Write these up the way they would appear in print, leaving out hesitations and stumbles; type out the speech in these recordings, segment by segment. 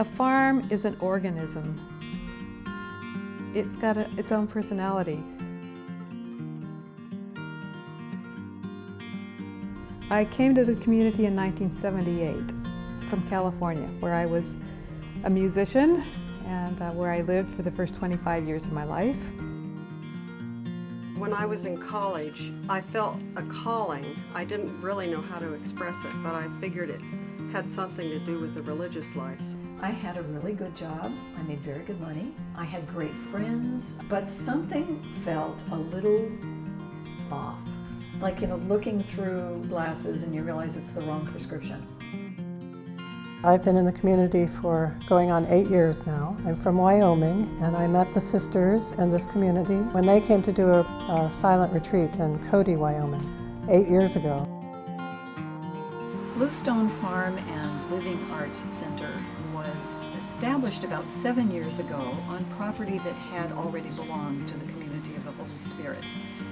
A farm is an organism. It's got its own personality. I came to the community in 1978 from California, where I was a musician and where I lived for the first 25 years of my life. When I was in college, I felt a calling. I didn't really know how to express it, but I figured it had something to do with the religious life. I had a really good job. I made very good money. I had great friends, but something felt a little off. Like, looking through glasses and you realize it's the wrong prescription. I've been in the community for going on 8 years now. I'm from Wyoming, and I met the sisters in this community when they came to do a silent retreat in Cody, Wyoming, 8 years ago. Bluestone Farm and Living Arts Center was established about 7 years ago on property that had already belonged to the community of the Holy Spirit.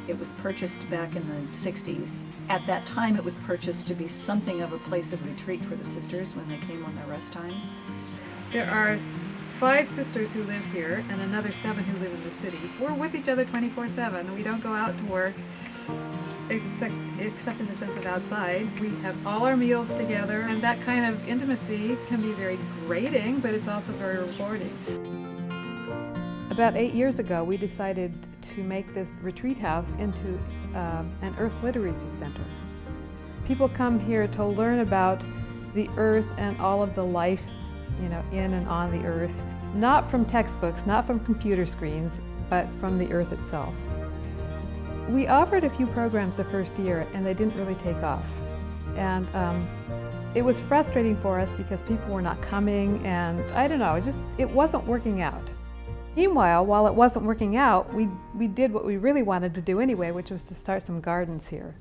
It was purchased back in the 60s. At that time, it was purchased to be something of a place of retreat for the sisters when they came on their rest times. There are 5 sisters who live here and another 7 who live in the city. We're with each other 24/7. We don't go out to work except in the sense of outside. We have all our meals together, and that kind of intimacy can be very grating, but it's also very rewarding. About 8 years ago, we decided to make this retreat house into an earth literacy center. People come here to learn about the earth and all of the life, in and on the earth, not from textbooks, not from computer screens, but from the earth itself. We offered a few programs the first year, and they didn't really take off. And it was frustrating for us because people were not coming, and I don't know, it wasn't working out. Meanwhile, while it wasn't working out, we did what we really wanted to do anyway, which was to start some gardens here.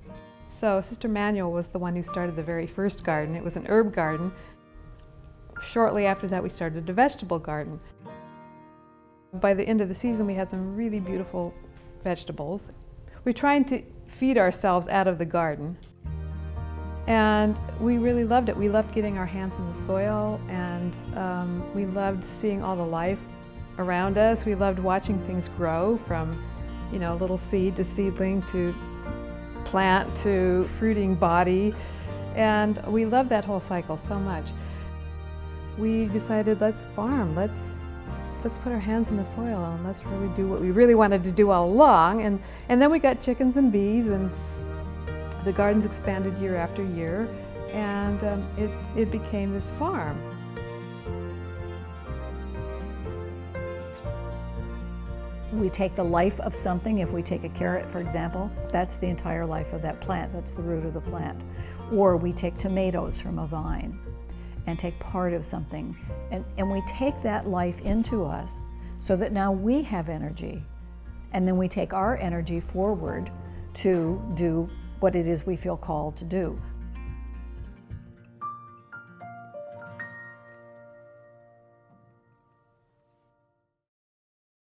So Sister Manuel was the one who started the very first garden. It was an herb garden. Shortly after that, we started a vegetable garden. By the end of the season, we had some really beautiful vegetables. We're trying to feed ourselves out of the garden, and we really loved it. We loved getting our hands in the soil, and we loved seeing all the life around us. We loved watching things grow from, little seed to seedling to plant to fruiting body, and we loved that whole cycle so much. We decided, let's farm, let's put our hands in the soil and let's really do what we really wanted to do all along. And then we got chickens and bees, and the gardens expanded year after year, and it became this farm. We take the life of something. If we take a carrot, for example, that's the entire life of that plant. That's the root of the plant. Or we take tomatoes from a vine and take part of something. And we take that life into us so that now we have energy. And then we take our energy forward to do what it is we feel called to do.